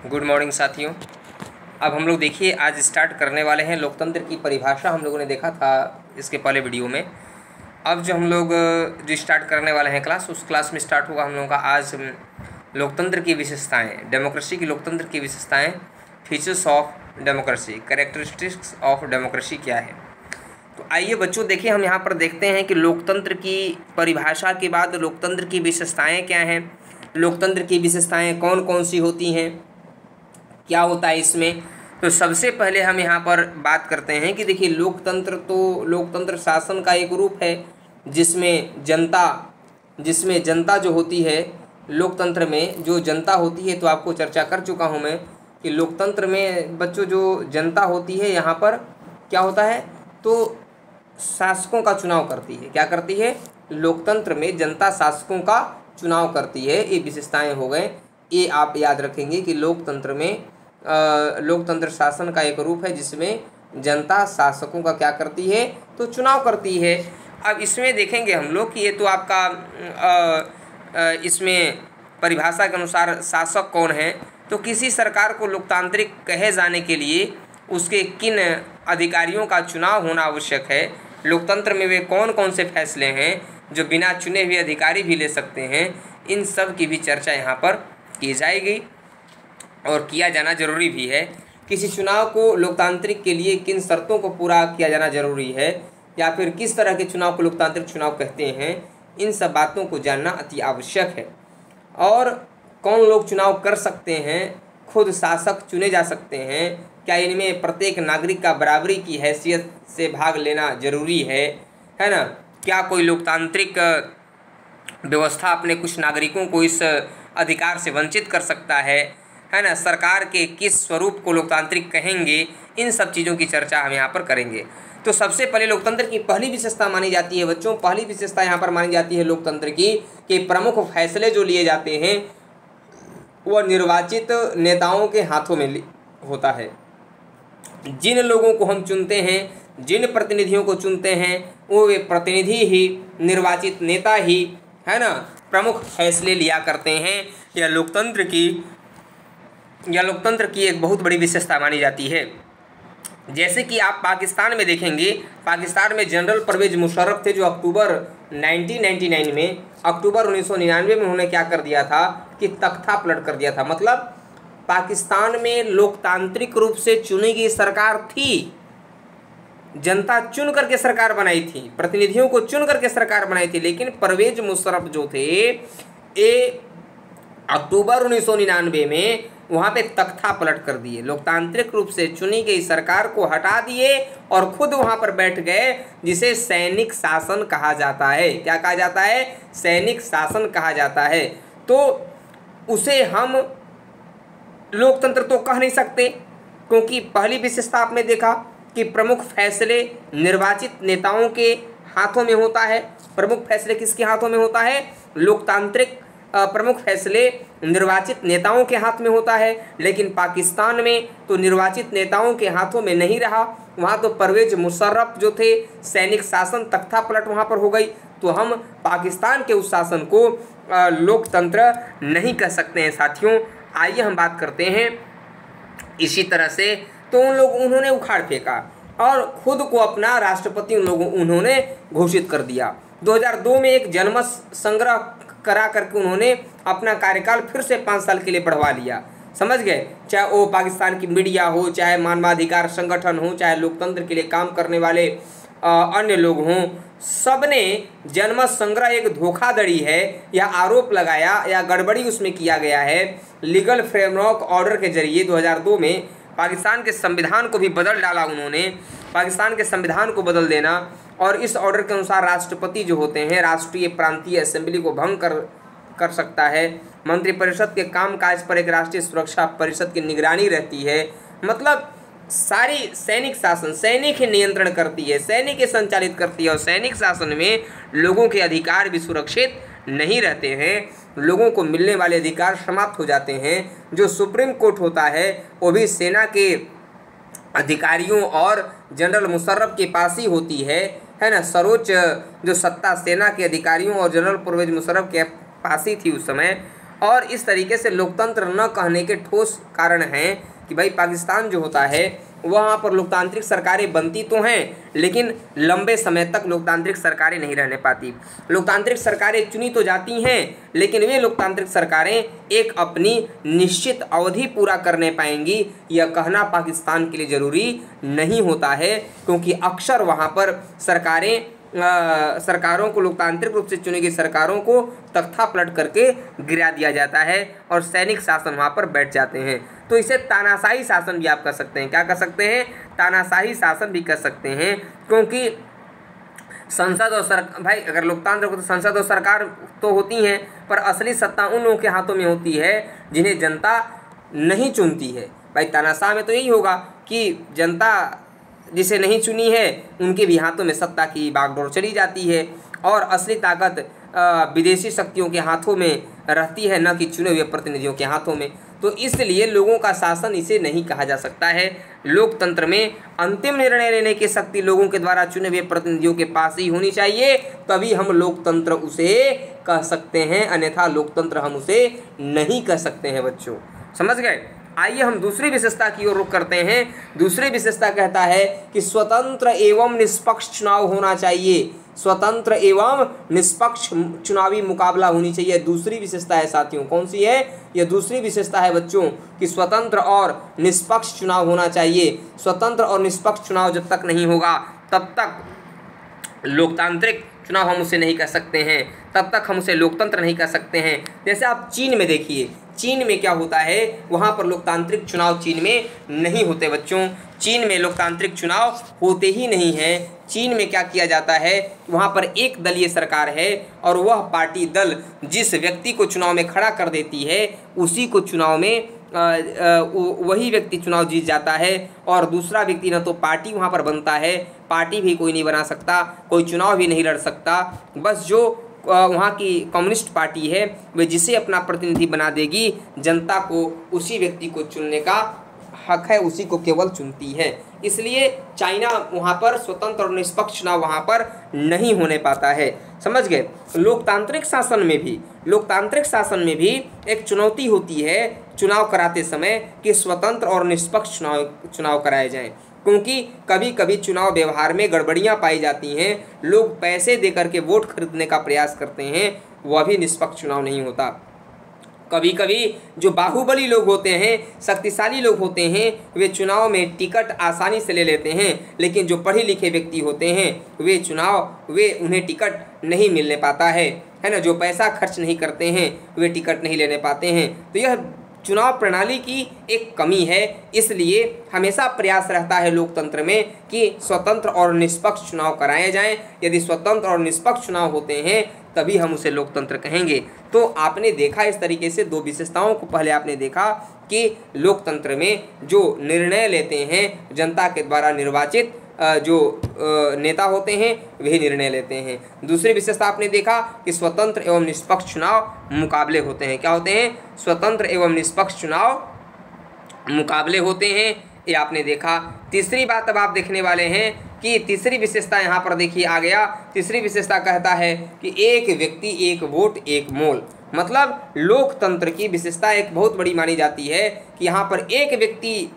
Good morning साथियों। अब हम लोग देखिए आज स्टार्ट करने वाले हैं लोकतंत्र की परिभाषा। हम लोगों ने देखा था इसके पहले वीडियो में। अब जो हम लोग जो स्टार्ट करने वाले हैं क्लास, उस क्लास में स्टार्ट होगा हम लोगों का आज लोकतंत्र की विशेषताएं, डेमोक्रेसी की, लोकतंत्र की विशेषताएं, features of democracy, characteristics of democracy क्या है। तो आइए बच्चों देखिए, हम यहाँ पर देखते हैं कि लोकतंत्र की परिभाषा के बाद लोकतंत्र की विशेषताएं क्या हैं, लोकतंत्र की विशेषताएं कौन कौन सी होती हैं, क्या होता है इसमें। तो सबसे पहले हम यहाँ पर बात करते हैं कि देखिए लोकतंत्र शासन का एक रूप है जिसमें जनता जो होती है, लोकतंत्र में जो जनता होती है, तो आपको चर्चा कर चुका हूँ मैं कि लोकतंत्र में बच्चों जो जनता होती है यहाँ पर क्या होता है, तो शासकों का चुनाव करती है। क्या करती है? लोकतंत्र में जनता शासकों का चुनाव करती है। ये विशेषताएं हो गए। ये आप याद रखेंगे कि लोकतंत्र में लोकतंत्र शासन का एक रूप है जिसमें जनता शासकों का क्या करती है, तो चुनाव करती है। अब इसमें देखेंगे हम लोग कि ये तो आपका इसमें परिभाषा के अनुसार शासक कौन है, तो किसी सरकार को लोकतांत्रिक कहे जाने के लिए उसके किन अधिकारियों का चुनाव होना आवश्यक है, लोकतंत्र में वे कौन कौन से फैसले हैं जो बिना चुने हुए अधिकारी भी ले सकते हैं, इन सब की भी चर्चा यहाँ पर की जाएगी और किया जाना जरूरी भी है। किसी चुनाव को लोकतांत्रिक के लिए किन शर्तों को पूरा किया जाना जरूरी है, या फिर किस तरह के चुनाव को लोकतांत्रिक चुनाव कहते हैं, इन सब बातों को जानना अति आवश्यक है। और कौन लोग चुनाव कर सकते हैं, खुद शासक चुने जा सकते हैं, क्या इनमें प्रत्येक नागरिक का बराबरी की हैसियत से भाग लेना जरूरी है ना। क्या कोई लोकतांत्रिक व्यवस्था अपने कुछ नागरिकों को इस अधिकार से वंचित कर सकता है ना। सरकार के किस स्वरूप को लोकतांत्रिक कहेंगे, इन सब चीज़ों की चर्चा हम यहाँ पर करेंगे। तो सबसे पहले लोकतंत्र की पहली विशेषता मानी जाती है बच्चों, पहली विशेषता यहाँ पर मानी जाती है लोकतंत्र की कि प्रमुख फैसले जो लिए जाते हैं वह निर्वाचित नेताओं के हाथों में होता है। जिन लोगों को हम चुनते हैं, जिन प्रतिनिधियों को चुनते हैं, वो वे प्रतिनिधि ही, निर्वाचित नेता ही है ना, प्रमुख फैसले लिया करते हैं। यह लोकतंत्र की एक बहुत बड़ी विशेषता मानी जाती है। जैसे कि आप पाकिस्तान में देखेंगे, पाकिस्तान में जनरल परवेज मुशर्रफ थे जो अक्टूबर 1999 में उन्होंने क्या कर दिया था कि तख्ता पलट कर दिया था। मतलब पाकिस्तान में लोकतांत्रिक रूप से चुनी गई सरकार थी, जनता चुन करके सरकार बनाई थी, प्रतिनिधियों को चुन करके सरकार बनाई थी, लेकिन परवेज मुशर्रफ जो थे ये अक्टूबर 1999 में वहाँ पे तख्ता पलट कर दिए, लोकतांत्रिक रूप से चुनी गई सरकार को हटा दिए और खुद वहाँ पर बैठ गए, जिसे सैनिक शासन कहा जाता है। क्या कहा जाता है? सैनिक शासन कहा जाता है। तो उसे हम लोकतंत्र तो कह नहीं सकते, क्योंकि पहली विशेषता आपने देखा कि प्रमुख फैसले निर्वाचित नेताओं के हाथों में होता है। प्रमुख फैसले किसके हाथों में होता है? लोकतांत्रिक प्रमुख फैसले निर्वाचित नेताओं के हाथ में होता है। लेकिन पाकिस्तान में तो निर्वाचित नेताओं के हाथों में नहीं रहा, वहाँ तो परवेज मुशर्रफ जो थे, सैनिक शासन, तख्ता पलट वहाँ पर हो गई। तो हम पाकिस्तान के उस शासन को लोकतंत्र नहीं कह सकते हैं साथियों। आइए हम बात करते हैं इसी तरह से। तो उन्होंने उखाड़ फेंका और खुद को अपना राष्ट्रपति उन्होंने घोषित कर दिया। 2002 में एक जनमत संग्रह करा करके उन्होंने अपना कार्यकाल फिर से 5 साल के लिए बढ़वा लिया। समझ गए? चाहे वो पाकिस्तान की मीडिया हो, चाहे मानवाधिकार संगठन हो, चाहे लोकतंत्र के लिए काम करने वाले अन्य लोग हों, सबने जनमत संग्रह एक धोखाधड़ी है या आरोप लगाया या गड़बड़ी उसमें किया गया है। लीगल फ्रेमवर्क ऑर्डर के जरिए 2002 में पाकिस्तान के संविधान को भी बदल डाला उन्होंने। पाकिस्तान के संविधान को बदल देना और इस ऑर्डर के अनुसार राष्ट्रपति जो होते हैं राष्ट्रीय प्रांतीय असेंबली को भंग कर सकता है। मंत्रिपरिषद के कामकाज पर एक राष्ट्रीय सुरक्षा परिषद की निगरानी रहती है। मतलब सारी सैनिक शासन, सैनिक ही नियंत्रण करती है, सैनिक ही संचालित करती है, और सैनिक शासन में लोगों के अधिकार भी सुरक्षित नहीं रहते हैं, लोगों को मिलने वाले अधिकार समाप्त हो जाते हैं। जो सुप्रीम कोर्ट होता है वो भी सेना के अधिकारियों और जनरल मुशर्रफ के पास ही होती है ना। सर्वोच्च जो सत्ता सेना के अधिकारियों और जनरल परवेज मुशर्रफ के पास ही थी उस समय। और इस तरीके से लोकतंत्र न कहने के ठोस कारण हैं कि भाई पाकिस्तान जो होता है वहाँ पर लोकतांत्रिक सरकारें बनती तो हैं, लेकिन लंबे समय तक लोकतांत्रिक सरकारें नहीं रहने पाती। लोकतांत्रिक सरकारें चुनी तो जाती हैं, लेकिन वे लोकतांत्रिक सरकारें एक अपनी निश्चित अवधि पूरा करने पाएंगी, यह कहना पाकिस्तान के लिए ज़रूरी नहीं होता है, क्योंकि अक्सर वहाँ पर सरकारों को, लोकतांत्रिक रूप से चुनी गई सरकारों को तख्ता पलट करके गिरा दिया जाता है और सैनिक शासन वहाँ पर बैठ जाते हैं। तो इसे तानाशाही शासन भी आप कह सकते हैं। क्या कह सकते हैं? तानाशाही शासन भी कह सकते हैं, क्योंकि संसद और भाई अगर लोकतंत्र हो तो संसद और सरकार तो होती हैं, पर असली सत्ता उन लोगों के हाथों में होती है जिन्हें जनता नहीं चुनती है। भाई तानाशाह में तो यही होगा कि जनता जिसे नहीं चुनी है उनके भी हाथों में सत्ता की बागडोर चली जाती है और असली ताकत विदेशी शक्तियों के हाथों में रहती है, न कि चुने हुए प्रतिनिधियों के हाथों में। तो इसलिए लोगों का शासन इसे नहीं कहा जा सकता है। लोकतंत्र में अंतिम निर्णय लेने की शक्ति लोगों के द्वारा चुने हुए प्रतिनिधियों के पास ही होनी चाहिए, तभी हम लोकतंत्र उसे कह सकते हैं, अन्यथा लोकतंत्र हम उसे नहीं कह सकते हैं। बच्चों समझ गए? आइए हम दूसरी विशेषता की ओर रुख करते हैं। दूसरी विशेषता कहता है कि स्वतंत्र एवं निष्पक्ष चुनाव होना चाहिए। स्वतंत्र एवं निष्पक्ष चुनावी मुकाबला होनी चाहिए। दूसरी विशेषता है साथियों, कौन सी है? यह दूसरी विशेषता है बच्चों कि स्वतंत्र और निष्पक्ष चुनाव होना चाहिए। स्वतंत्र और निष्पक्ष चुनाव जब तक नहीं होगा तब तक लोकतांत्रिक चुनाव हम उसे नहीं कह सकते हैं, तब तक हम उसे लोकतंत्र नहीं कह सकते हैं। जैसे आप चीन में देखिए, चीन में क्या होता है, वहाँ पर लोकतांत्रिक चुनाव चीन में नहीं होते बच्चों। चीन में लोकतांत्रिक चुनाव होते ही नहीं हैं। चीन में क्या किया जाता है, वहाँ पर एक दलीय सरकार है और वह पार्टी दल जिस व्यक्ति को चुनाव में खड़ा कर देती है उसी को चुनाव में वही व्यक्ति चुनाव जीत जाता है और दूसरा व्यक्ति न तो पार्टी वहाँ पर बनता है, पार्टी भी कोई नहीं बना सकता, कोई चुनाव भी नहीं लड़ सकता। बस जो वहाँ की कम्युनिस्ट पार्टी है वे जिसे अपना प्रतिनिधि बना देगी, जनता को उसी व्यक्ति को चुनने का हक है, उसी को केवल चुनती है। इसलिए चाइना वहाँ पर स्वतंत्र और निष्पक्ष चुनाव वहाँ पर नहीं होने पाता है। समझ गए? लोकतांत्रिक शासन में भी एक चुनौती होती है चुनाव कराते समय कि स्वतंत्र और निष्पक्ष चुनाव कराए जाएं, क्योंकि कभी कभी चुनाव व्यवहार में गड़बड़ियां पाई जाती हैं। लोग पैसे देकर के वोट खरीदने का प्रयास करते हैं, वह भी निष्पक्ष चुनाव नहीं होता। कभी कभी जो बाहुबली लोग होते हैं, शक्तिशाली लोग होते हैं, वे चुनाव में टिकट आसानी से ले लेते हैं, लेकिन जो पढ़े लिखे व्यक्ति होते हैं वे उन्हें टिकट नहीं मिलने पाता है ना। जो पैसा खर्च नहीं करते हैं वे टिकट नहीं लेने पाते हैं। तो यह चुनाव प्रणाली की एक कमी है। इसलिए हमेशा प्रयास रहता है लोकतंत्र में कि स्वतंत्र और निष्पक्ष चुनाव कराए जाएं। यदि स्वतंत्र और निष्पक्ष चुनाव होते हैं तभी हम उसे लोकतंत्र कहेंगे। तो आपने देखा इस तरीके से दो विशेषताओं को पहले आपने देखा कि लोकतंत्र में जो निर्णय लेते हैं जनता के द्वारा निर्वाचित जो नेता होते हैं वही निर्णय लेते हैं। दूसरी विशेषता आपने देखा कि स्वतंत्र एवं निष्पक्ष चुनाव मुकाबले होते हैं। क्या होते हैं? स्वतंत्र एवं निष्पक्ष चुनाव मुकाबले होते हैं, ये आपने देखा। तीसरी बात अब आप देखने वाले हैं कि तीसरी विशेषता यहाँ पर देखिए आ गया। तीसरी विशेषता कहता है कि एक व्यक्ति एक वोट एक मोल। मतलब लोकतंत्र की विशेषता एक बहुत बड़ी मानी जाती है कि यहाँ पर एक व्यक्ति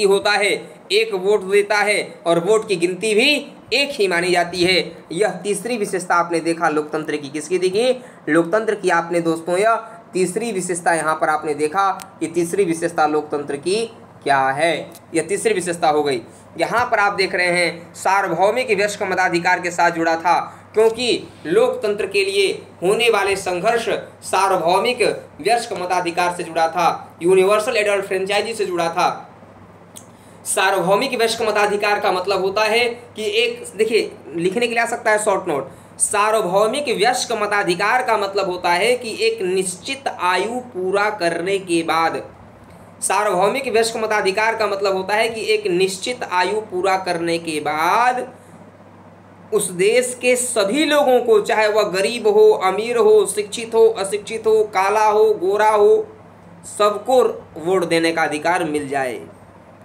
होता है, एक वोट देता है और वोट की गिनती भी एक ही मानी जाती है। यह तीसरी विशेषता आपने देखा लोकतंत्र की। किसकी देखी? लोकतंत्र की आपने दोस्तों यह तीसरी विशेषता यहाँ पर आपने देखा कि तीसरी विशेषता लोकतंत्र की क्या है। यह तीसरी विशेषता हो गई। यहाँ पर आप देख रहे हैं सार्वभौमिक वयस्क मताधिकार के साथ जुड़ा था, क्योंकि लोकतंत्र के लिए होने वाले संघर्ष सार्वभौमिक वयस्क मताधिकार से जुड़ा था, यूनिवर्सल एडल्ट फ्रेंचाइजी से जुड़ा था। सार्वभौमिक वयस्क मताधिकार का मतलब होता है कि एक, देखिए लिखने के लिए आ सकता है शॉर्ट नोट, सार्वभौमिक वयस्क मताधिकार का मतलब होता है कि एक निश्चित आयु पूरा करने के बाद, सार्वभौमिक वयस्क मताधिकार का मतलब होता है कि एक निश्चित आयु पूरा करने के बाद उस देश के सभी लोगों को, चाहे वह गरीब हो, अमीर हो, शिक्षित हो, अशिक्षित हो, काला हो, गोरा हो, सबको वोट देने का अधिकार मिल जाए।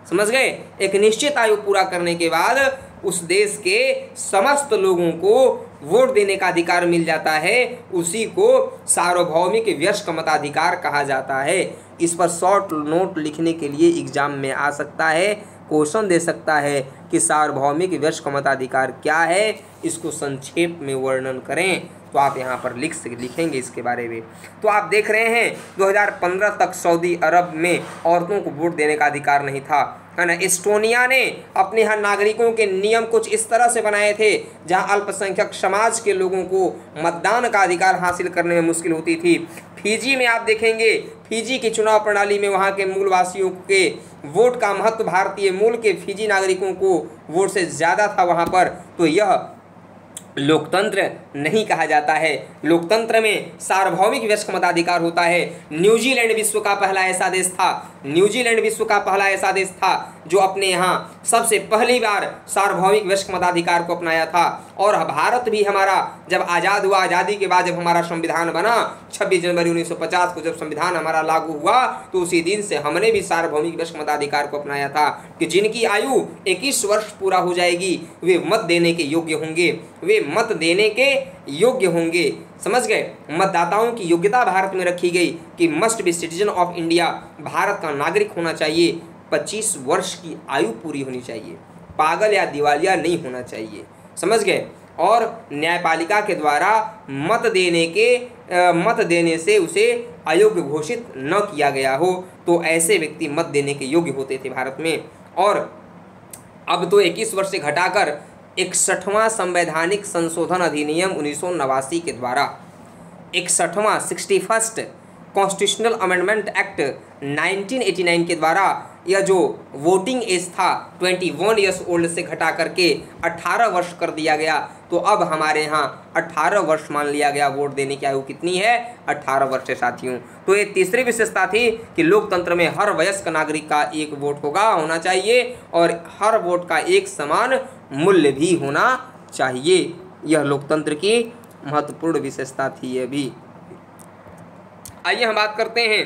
समझ गए? एक निश्चित आयु पूरा करने के बाद उस देश के समस्त लोगों को वोट देने का अधिकार मिल जाता है उसी को सार्वभौमिक वयस्क मताधिकार कहा जाता है। इस पर शॉर्ट नोट लिखने के लिए एग्जाम में आ सकता है, क्वेश्चन दे सकता है कि सार्वभौमिक वयस्क मताधिकार क्या है, इसको संक्षेप में वर्णन करें। तो आप यहाँ पर लिखेंगे इसके बारे में। तो आप देख रहे हैं 2015 तक सऊदी अरब में औरतों को वोट देने का अधिकार नहीं था, है ना। एस्टोनिया ने अपने यहाँ नागरिकों के नियम कुछ इस तरह से बनाए थे जहाँ अल्पसंख्यक समाज के लोगों को मतदान का अधिकार हासिल करने में मुश्किल होती थी। फिजी में आप देखेंगे, फिजी की चुनाव प्रणाली में वहाँ के मूलवासियों के वोट का महत्व भारतीय मूल के फिजी नागरिकों को वोट से ज़्यादा था वहाँ पर। तो यह लोकतंत्र नहीं कहा जाता है। लोकतंत्र में सार्वभौमिक वयस्क मताधिकार होता है। न्यूजीलैंड विश्व का पहला ऐसा देश था, न्यूजीलैंड विश्व का पहला ऐसा देश था जो अपने यहाँ सबसे पहली बार सार्वभौमिक वयस्क मताधिकार को अपनाया था। और भारत भी हमारा जब आज़ाद हुआ, आज़ादि के बाद जब हमारा संविधान बना 26 जनवरी 1950 को जब संविधान हमारा लागू हुआ, तो उसी दिन से हमने भी सार्वभौमिक वयस्क मताधिकार को अपनाया था कि जिनकी आयु 21 वर्ष पूरा हो जाएगी वे मत देने के योग्य होंगे, वे मत देने के योग्य होंगे। समझ गए। मतदाताओं की योग्यता भारत में रखी गई कि must be citizen of India, Bharat का नागरिक होना चाहिए, 25 वर्ष की आयु पूरी होनी चाहिए, पागल या दिवालिया नहीं होना चाहिए। समझ गए। और न्यायपालिका के द्वारा मत देने से उसे अयोग्य घोषित न किया गया हो, तो ऐसे व्यक्ति मत देने के योग्य होते थे भारत में। और अब तो 21 वर्ष से घटाकर 61वां संवैधानिक संशोधन अधिनियम 1989 के द्वारा 61वां कॉन्स्टिट्यूशनल अमेंडमेंट एक्ट 1989 के द्वारा यह जो वोटिंग एज था 21 ईयर्स ओल्ड से घटा करके 18 वर्ष कर दिया गया। तो अब हमारे यहाँ 18 वर्ष मान लिया गया। वोट देने की आयु कितनी है? 18 वर्ष है साथियों। तो ये तीसरी विशेषता थी कि लोकतंत्र में हर वयस्क नागरिक का एक वोट होना चाहिए और हर वोट का एक समान मूल्य भी होना चाहिए। यह लोकतंत्र की महत्वपूर्ण विशेषता थी। ये भी आइए हम बात करते हैं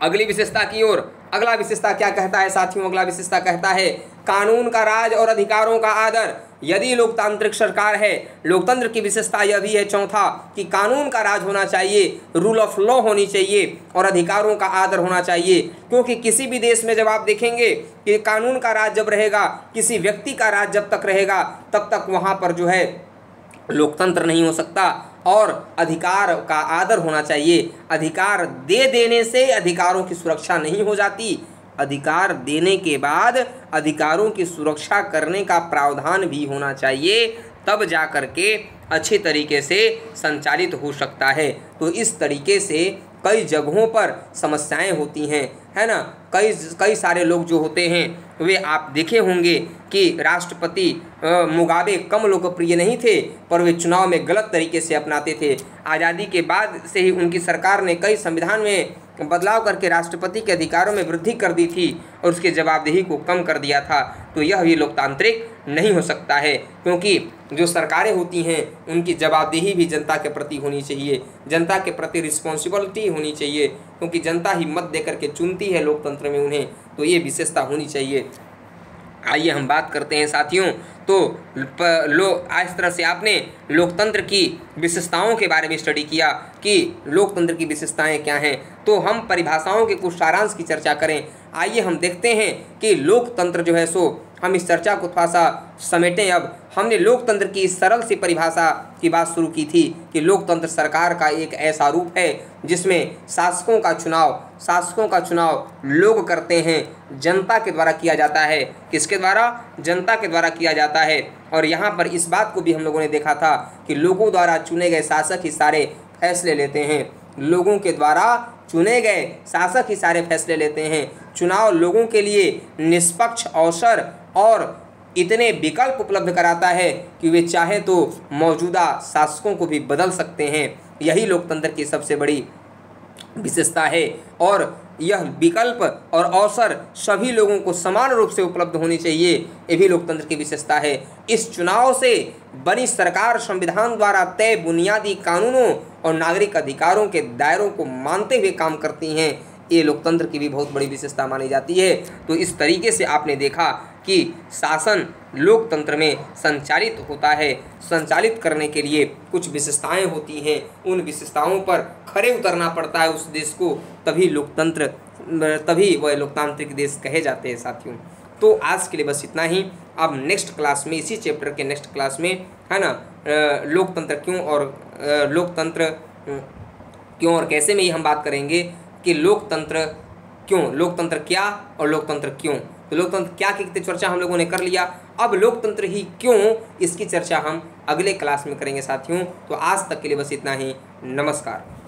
अगली विशेषता की ओर। अगला विशेषता क्या कहता है साथियों? अगला विशेषता कहता है कानून का राज और अधिकारों का आदर। यदि लोकतांत्रिक सरकार है, लोकतंत्र की विशेषता यह भी है चौथा कि कानून का राज होना चाहिए, रूल ऑफ लॉ होनी चाहिए और अधिकारों का आदर होना चाहिए। क्योंकि किसी भी देश में जब आप देखेंगे कि कानून का राज जब रहेगा, किसी व्यक्ति का राज जब तक रहेगा, तब तक वहाँ पर जो है लोकतंत्र नहीं हो सकता। और अधिकार का आदर होना चाहिए। अधिकार दे देने से अधिकारों की सुरक्षा नहीं हो जाती, अधिकार देने के बाद अधिकारों की सुरक्षा करने का प्रावधान भी होना चाहिए, तब जा कर के अच्छे तरीके से संचालित हो सकता है। तो इस तरीके से कई जगहों पर समस्याएं होती हैं, है ना। कई सारे लोग जो होते हैं वे आप देखे होंगे कि राष्ट्रपति मुगाबे कम लोकप्रिय नहीं थे, पर वे चुनाव में गलत तरीके से अपनाते थे। आज़ादी के बाद से ही उनकी सरकार ने कई संविधान में बदलाव करके राष्ट्रपति के अधिकारों में वृद्धि कर दी थी और उसके जवाबदेही को कम कर दिया था। तो यह भी लोकतांत्रिक नहीं हो सकता है, क्योंकि जो सरकारें होती हैं उनकी जवाबदेही भी जनता के प्रति होनी चाहिए, जनता के प्रति रिस्पॉन्सिबिलिटी होनी चाहिए, क्योंकि जनता ही मत देकर के चुनती है लोकतंत्र में उन्हें। तो ये विशेषता होनी चाहिए। आइए हम बात करते हैं साथियों। तो इस तरह से आपने लोकतंत्र की विशेषताओं के बारे में स्टडी किया कि लोकतंत्र की विशेषताएं क्या हैं। तो हम परिभाषाओं के कुछ सारांश की चर्चा करें। आइए हम देखते हैं कि लोकतंत्र जो है सो हम इस चर्चा को थोड़ा सा समेटें। अब हमने लोकतंत्र की सरल सी परिभाषा की बात शुरू की थी कि लोकतंत्र सरकार का एक ऐसा रूप है जिसमें शासकों का चुनाव लोग करते हैं, जनता के द्वारा किया जाता है। किसके द्वारा? जनता के द्वारा किया जाता है। और यहाँ पर इस बात को भी हम लोगों ने देखा था कि लोगों द्वारा चुने गए शासक ही सारे फैसले लेते हैं। लोगों के द्वारा चुने गए शासक ही सारे फैसले लेते हैं। चुनाव लोगों के लिए निष्पक्ष अवसर और इतने विकल्प उपलब्ध कराता है कि वे चाहे तो मौजूदा शासकों को भी बदल सकते हैं। यही लोकतंत्र की सबसे बड़ी विशेषता है। और यह विकल्प और अवसर सभी लोगों को समान रूप से उपलब्ध होनी चाहिए, ये भी लोकतंत्र की विशेषता है। इस चुनाव से बनी सरकार संविधान द्वारा तय बुनियादी कानूनों और नागरिक अधिकारों के दायरों को मानते हुए काम करती हैं। ये लोकतंत्र की भी बहुत बड़ी विशेषता मानी जाती है। तो इस तरीके से आपने देखा कि शासन लोकतंत्र में संचालित होता है। संचालित करने के लिए कुछ विशेषताएं होती हैं, उन विशेषताओं पर खरे उतरना पड़ता है उस देश को, तभी वह लोकतांत्रिक देश कहे जाते हैं साथियों। तो आज के लिए बस इतना ही। अब नेक्स्ट क्लास में, इसी चैप्टर के नेक्स्ट क्लास में, है ना, लोकतंत्र क्यों और कैसे में ही हम बात करेंगे कि लोकतंत्र क्यों, लोकतंत्र क्या और लोकतंत्र क्यों। तो लोकतंत्र क्या की चर्चा हम लोगों ने कर लिया, अब लोकतंत्र ही क्यों, इसकी चर्चा हम अगले क्लास में करेंगे साथियों। तो आज तक के लिए बस इतना ही। नमस्कार।